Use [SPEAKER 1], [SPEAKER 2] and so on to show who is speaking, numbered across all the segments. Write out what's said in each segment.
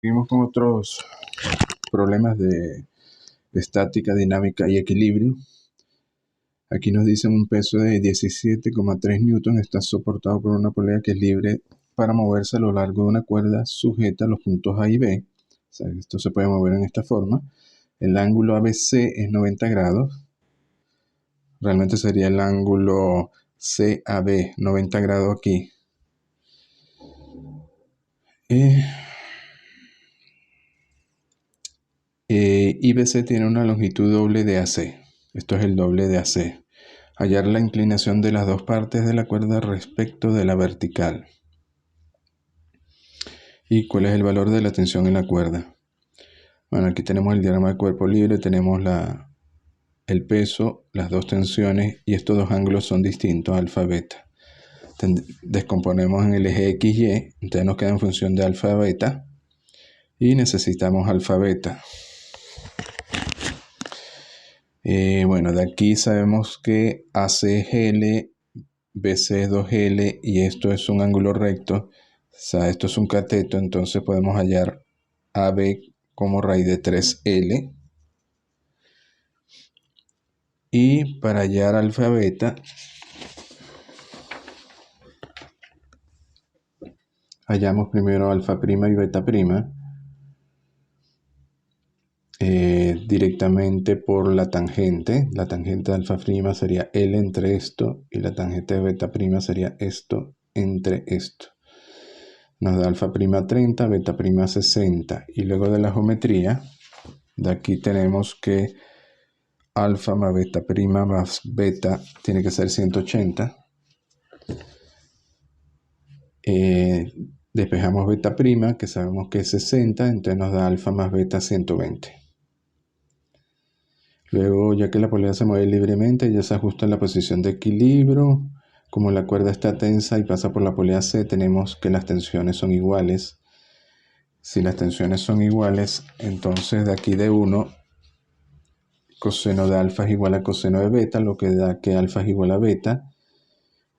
[SPEAKER 1] Seguimos con otros problemas de estática, dinámica y equilibrio. Aquí nos dicen un peso de 17,3 newton está soportado por una polea que es libre para moverse a lo largo de una cuerda sujeta a los puntos A y B. O sea, esto se puede mover en esta forma. El ángulo ABC es 90 grados. Realmente sería el ángulo CAB, 90 grados aquí. IBC tiene una longitud doble de AC. Esto es el doble de AC. Hallar la inclinación de las dos partes de la cuerda respecto de la vertical. ¿Y cuál es el valor de la tensión en la cuerda? Bueno, aquí tenemos el diagrama de cuerpo libre, tenemos el peso, las dos tensiones y estos dos ángulos son distintos, alfa, beta. Descomponemos en el eje X, Y, entonces nos queda en función de alfa, beta y necesitamos alfa, beta. Bueno, de aquí sabemos que AC es L, BC es 2L y esto es un ángulo recto. O sea, esto es un cateto, entonces podemos hallar AB como raíz de 3L. Y para hallar alfa, beta, hallamos primero alfa prima y beta prima. Directamente por la tangente de alfa prima sería L entre esto y la tangente de beta prima sería esto entre esto. Nos da alfa prima 30, beta prima 60 y luego de la geometría de aquí tenemos que alfa más beta prima más beta tiene que ser 180. Despejamos beta prima que sabemos que es 60, entonces nos da alfa más beta 120. Luego, ya que la polea se mueve libremente, ya se ajusta en la posición de equilibrio. Como la cuerda está tensa y pasa por la polea C, tenemos que las tensiones son iguales. Si las tensiones son iguales, entonces de aquí de 1, coseno de alfa es igual a coseno de beta, lo que da que alfa es igual a beta.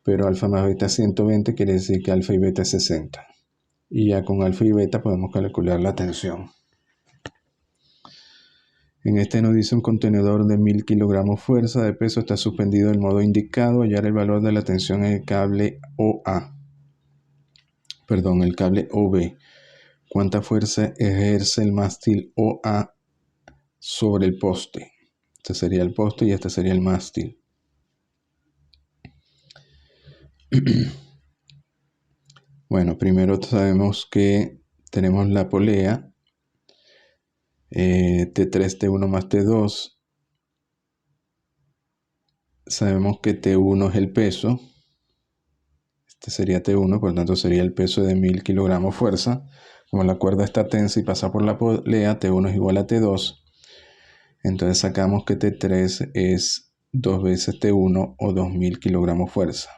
[SPEAKER 1] Pero alfa más beta es 120, quiere decir que alfa y beta es 60. Y ya con alfa y beta podemos calcular la tensión. En este nos dice un contenedor de 1000 kilogramos fuerza de peso está suspendido del modo indicado. Hallar el valor de la tensión en el cable el cable OB. ¿Cuánta fuerza ejerce el mástil OA sobre el poste? Este sería el poste y este sería el mástil. Bueno, primero sabemos que tenemos la polea. T3, T1 más T2. Sabemos que T1 es el peso. Este sería T1, por lo tanto sería el peso de 1000 kilogramos fuerza. Como la cuerda está tensa y pasa por la polea, T1 es igual a T2. Entonces sacamos que T3 es 2 veces T1 o 2000 kilogramos fuerza.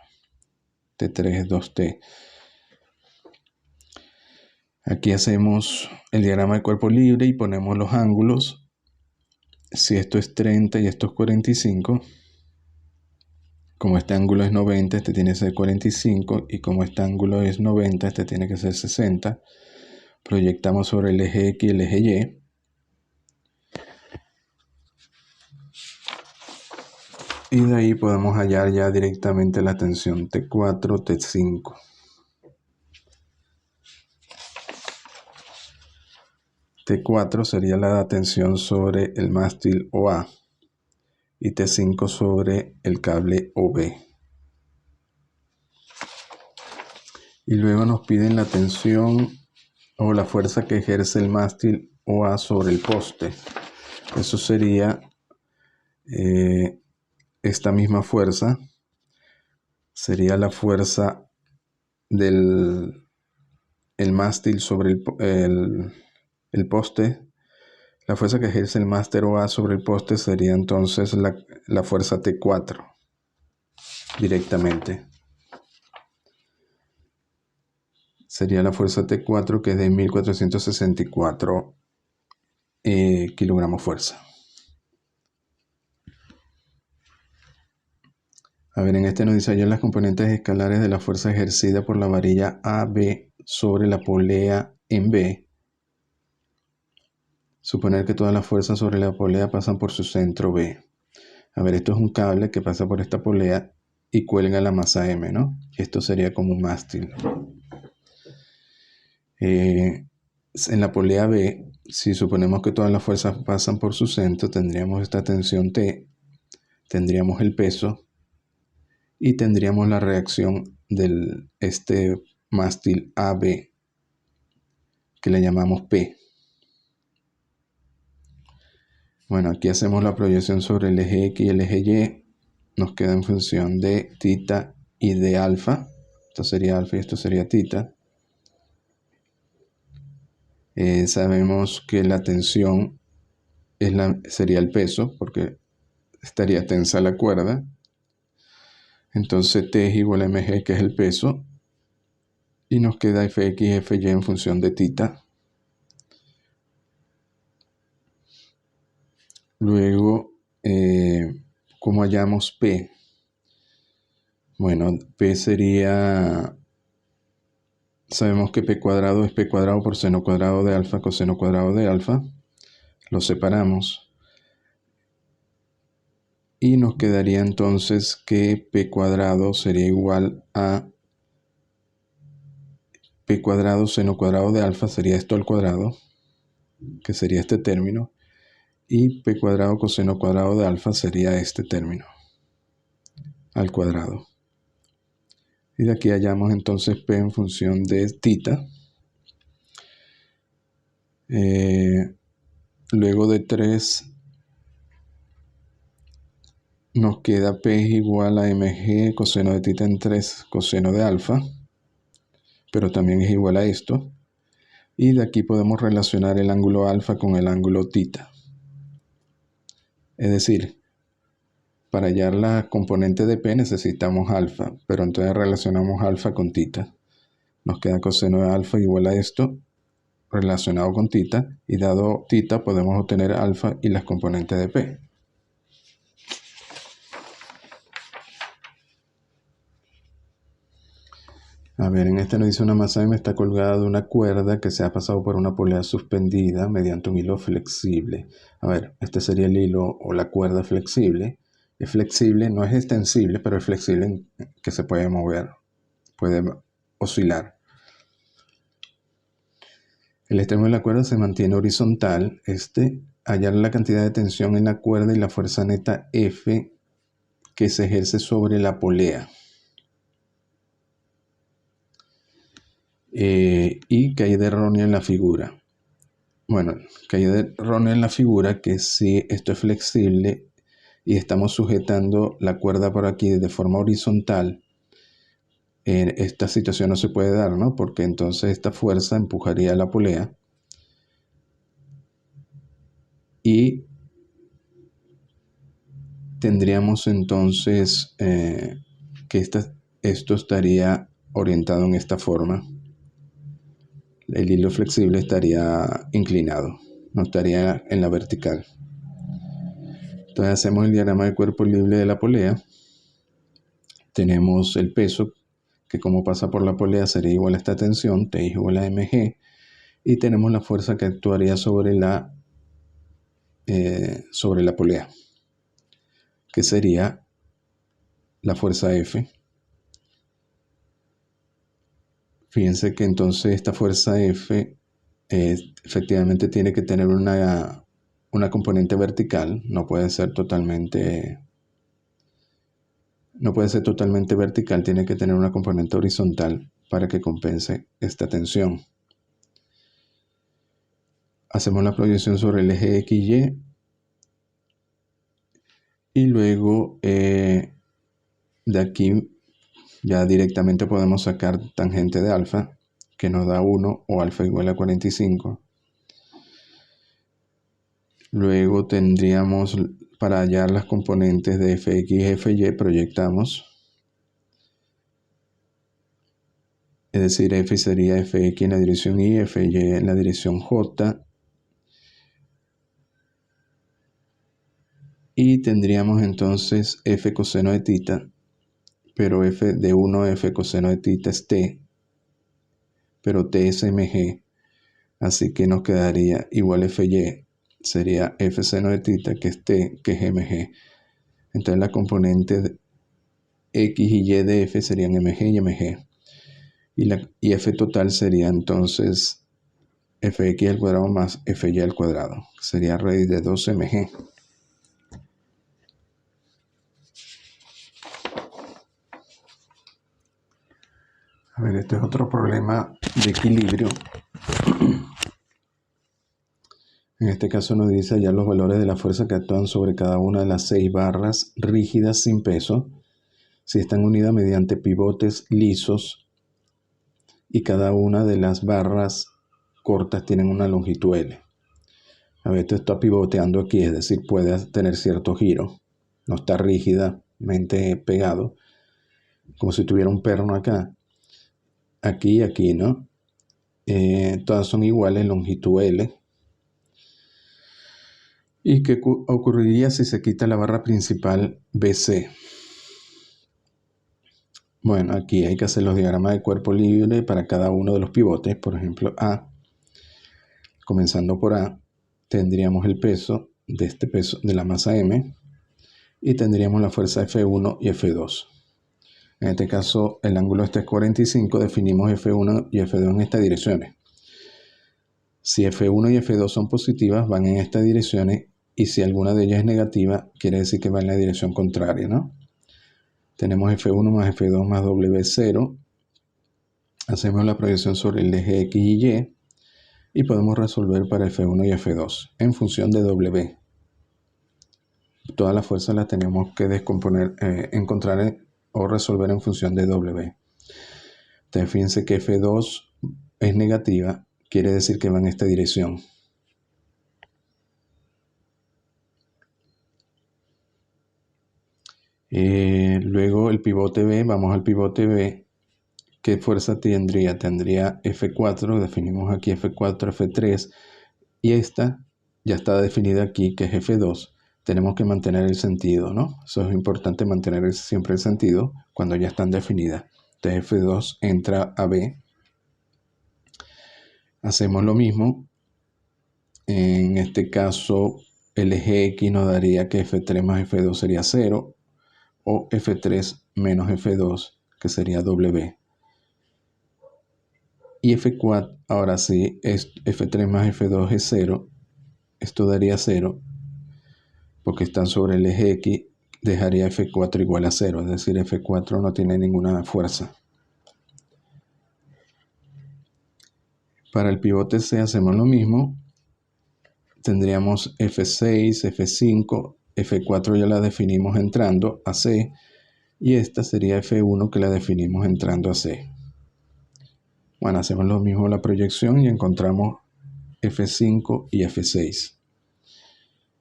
[SPEAKER 1] T3 es 2T. Aquí hacemos el diagrama de cuerpo libre y ponemos los ángulos. Si esto es 30 y esto es 45, como este ángulo es 90, este tiene que ser 45, y como este ángulo es 90, este tiene que ser 60. Proyectamos sobre el eje X y el eje Y. Y de ahí podemos hallar ya directamente la tensión T4, T5. T4 sería la tensión sobre el mástil OA y T5 sobre el cable OB. Y luego nos piden la tensión o la fuerza que ejerce el mástil OA sobre el poste. Eso sería esta misma fuerza. Sería la fuerza del mástil sobre el poste. La fuerza que ejerce el mástil OA sobre el poste sería entonces la fuerza T4 directamente. Sería la fuerza T4 que es de 1464 kilogramos fuerza. A ver, en este nos dice hallar las componentes escalares de la fuerza ejercida por la varilla AB sobre la polea en B. Suponer que todas las fuerzas sobre la polea pasan por su centro B. A ver, esto es un cable que pasa por esta polea y cuelga la masa M, ¿no? Esto sería como un mástil. En la polea B, si suponemos que todas las fuerzas pasan por su centro, tendríamos esta tensión T, tendríamos el peso y tendríamos la reacción de este mástil AB, que le llamamos P. Bueno, aquí hacemos la proyección sobre el eje X y el eje Y. Nos queda en función de tita y de alfa. Esto sería alfa y esto sería tita. Sabemos que la tensión sería el peso, porque estaría tensa la cuerda. Entonces T es igual a mg, que es el peso. Y nos queda fx y fy en función de tita. Luego, ¿cómo hallamos P? Bueno, P sería... Sabemos que P cuadrado es P cuadrado por seno cuadrado de alfa coseno cuadrado de alfa. Lo separamos. Y nos quedaría entonces que P cuadrado sería igual a P cuadrado seno cuadrado de alfa, sería esto al cuadrado, que sería este término. Y P cuadrado coseno cuadrado de alfa sería este término al cuadrado. Y de aquí hallamos entonces P en función de tita. Luego de 3 nos queda P es igual a mg coseno de tita en 3 coseno de alfa, pero también es igual a esto. Y de aquí podemos relacionar el ángulo alfa con el ángulo tita. Es decir, para hallar la componente de P necesitamos alfa, pero entonces relacionamos alfa con tita. Nos queda coseno de alfa igual a esto, relacionado con tita, y dado tita podemos obtener alfa y las componentes de P. A ver, en este nos dice una masa M está colgada de una cuerda que se ha pasado por una polea suspendida mediante un hilo flexible. A ver, este sería el hilo o la cuerda flexible. Es flexible, no es extensible, pero es flexible en que se puede mover, puede oscilar. El extremo de la cuerda se mantiene horizontal. Hallar la cantidad de tensión en la cuerda y la fuerza neta F que se ejerce sobre la polea. Y caída errónea en la figura. Bueno, caída errónea en la figura que si esto es flexible y estamos sujetando la cuerda por aquí de forma horizontal, esta situación no se puede dar, ¿no? Porque entonces esta fuerza empujaría a la polea y tendríamos entonces que esto estaría orientado en esta forma. El hilo flexible estaría inclinado, no estaría en la vertical. Entonces hacemos el diagrama del cuerpo libre de la polea. Tenemos el peso, que como pasa por la polea sería igual a esta tensión, T es igual a mg. Y tenemos la fuerza que actuaría sobre la polea, que sería la fuerza F. Fíjense que entonces esta fuerza F efectivamente tiene que tener una componente vertical, no puede ser totalmente vertical, tiene que tener una componente horizontal para que compense esta tensión. Hacemos la proyección sobre el eje XY y luego de aquí ya directamente podemos sacar tangente de alfa, que nos da 1 o alfa igual a 45. Luego tendríamos, para hallar las componentes de fx y fy, proyectamos. Es decir, f sería fx en la dirección y, fy en la dirección j. Y tendríamos entonces f coseno de tita, pero f de 1 f coseno de tita es t, pero t es mg, así que nos quedaría igual fy sería F seno de tita, que es T, que es mg. Entonces la componente de X y Y de F serían mg y mg. Y F total sería entonces Fx al cuadrado más Fy al cuadrado, que sería raíz de 2 mg. A ver, este es otro problema de equilibrio. En este caso nos dice hallar los valores de la fuerza que actúan sobre cada una de las 6 barras rígidas sin peso, si están unidas mediante pivotes lisos y cada una de las barras cortas tienen una longitud L. A ver, esto está pivoteando aquí, es decir, puede tener cierto giro. No está rígidamente pegado, como si tuviera un perno acá. Aquí y aquí, ¿no? Todas son iguales, longitud L. ¿Y qué ocurriría si se quita la barra principal BC? Bueno, aquí hay que hacer los diagramas de cuerpo libre para cada uno de los pivotes. Por ejemplo, A, comenzando por A, tendríamos el peso de la masa M y tendríamos la fuerza F1 y F2. En este caso, el ángulo este es 45, definimos F1 y F2 en estas direcciones. Si F1 y F2 son positivas, van en estas direcciones, y si alguna de ellas es negativa, quiere decir que va en la dirección contraria, ¿no? Tenemos F1 más F2 más W0. Hacemos la proyección sobre el eje X y Y podemos resolver para F1 y F2 en función de W. Todas las fuerzas las tenemos que descomponer, encontrar o resolver en función de W. Entonces, fíjense que F2 es negativa, quiere decir que va en esta dirección. Luego el pivote B, vamos al pivote B. ¿Qué fuerza tendría? Tendría F4, definimos aquí F4, F3, y esta ya está definida aquí, que es F2. Tenemos que mantener el sentido, ¿no? Eso es importante, mantener siempre el sentido cuando ya están definidas. Entonces F2 entra a B. Hacemos lo mismo. En este caso, el eje X nos daría que F3 más F2 sería 0, o F3 menos F2, que sería W. Y F4, ahora sí, F3 más F2 es 0. Esto daría 0, porque están sobre el eje X, dejaría F4 igual a 0, es decir, F4 no tiene ninguna fuerza. Para el pivote C hacemos lo mismo. Tendríamos F6, F5, F4 ya la definimos entrando a C, y esta sería F1 que la definimos entrando a C. Bueno, hacemos lo mismo la proyección y encontramos F5 y F6.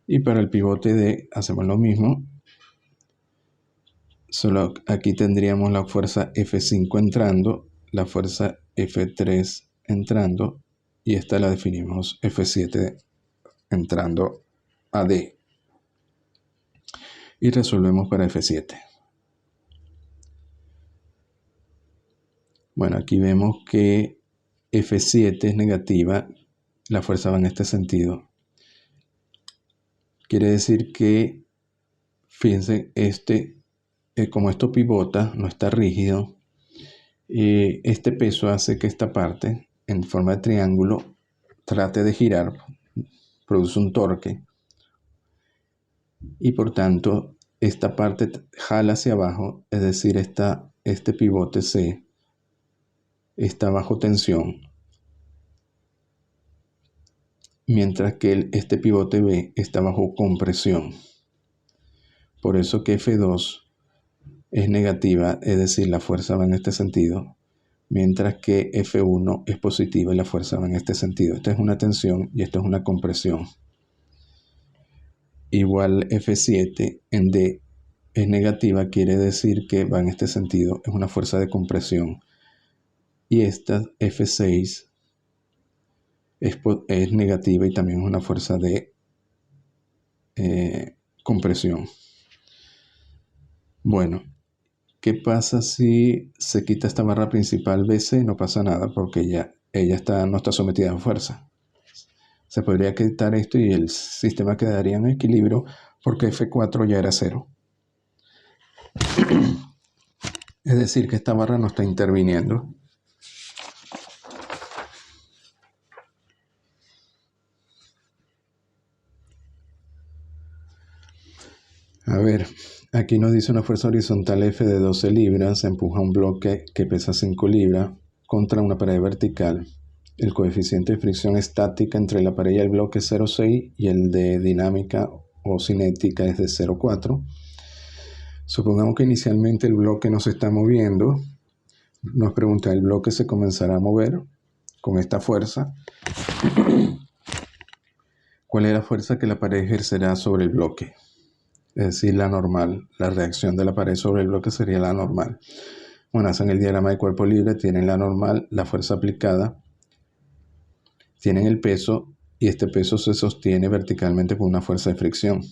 [SPEAKER 1] Y para el pivote D hacemos lo mismo. Solo aquí tendríamos la fuerza F5 entrando, la fuerza F3 entrando, y esta la definimos F7 entrando a D. Y resolvemos para F7. Bueno, aquí vemos que F7 es negativa, la fuerza va en este sentido. Quiere decir que, fíjense, como esto pivota, no está rígido, este peso hace que esta parte, en forma de triángulo, trate de girar, produce un torque, y por tanto, esta parte jala hacia abajo, es decir, este pivote C está bajo tensión, mientras que este pivote B está bajo compresión. Por eso que F2 es negativa, es decir, la fuerza va en este sentido, mientras que F1 es positiva y la fuerza va en este sentido. Esta es una tensión y esta es una compresión. Igual F7 en D es negativa, quiere decir que va en este sentido, es una fuerza de compresión. Y esta F6 es negativa y también es una fuerza de compresión. Bueno, ¿qué pasa si se quita esta barra principal BC? No pasa nada porque ella no está sometida a fuerza. Se podría quitar esto y el sistema quedaría en equilibrio porque F4 ya era 0. Es decir, que esta barra no está interviniendo. A ver, aquí nos dice una fuerza horizontal F de 12 libras, empuja un bloque que pesa 5 libras contra una pared vertical. El coeficiente de fricción estática entre la pared y el bloque es 0,6 y el de dinámica o cinética es de 0,4. Supongamos que inicialmente el bloque no se está moviendo. Nos pregunta, ¿el bloque se comenzará a mover con esta fuerza? ¿Cuál es la fuerza que la pared ejercerá sobre el bloque? Es decir, la normal. La reacción de la pared sobre el bloque sería la normal. Bueno, hacen el diagrama de cuerpo libre, tienen la normal, la fuerza aplicada, tienen el peso y este peso se sostiene verticalmente con una fuerza de fricción.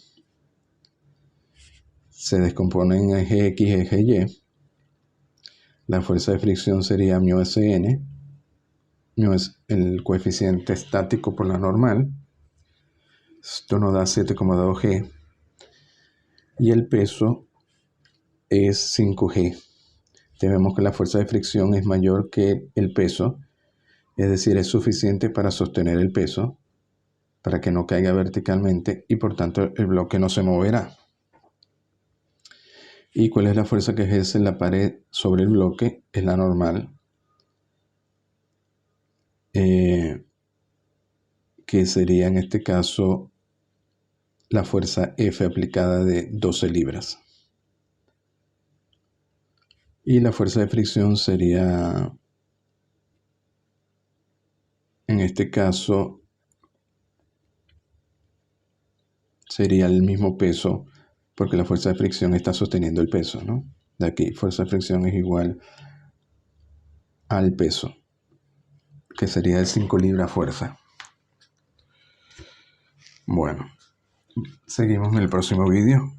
[SPEAKER 1] Se descompone en eje X y eje Y. La fuerza de fricción sería μSN. Μ es el coeficiente estático por la normal. Esto nos da 7,2 G. Y el peso es 5 G. Vemos que la fuerza de fricción es mayor que el peso, es decir, es suficiente para sostener el peso, para que no caiga verticalmente y por tanto el bloque no se moverá. ¿Y cuál es la fuerza que ejerce la pared sobre el bloque? Es la normal, que sería en este caso la fuerza F aplicada de 12 libras. Y la fuerza de fricción sería, en este caso, sería el mismo peso, porque la fuerza de fricción está sosteniendo el peso, ¿no? De aquí, fuerza de fricción es igual al peso, que sería de 5 libras fuerza. Bueno, seguimos en el próximo vídeo.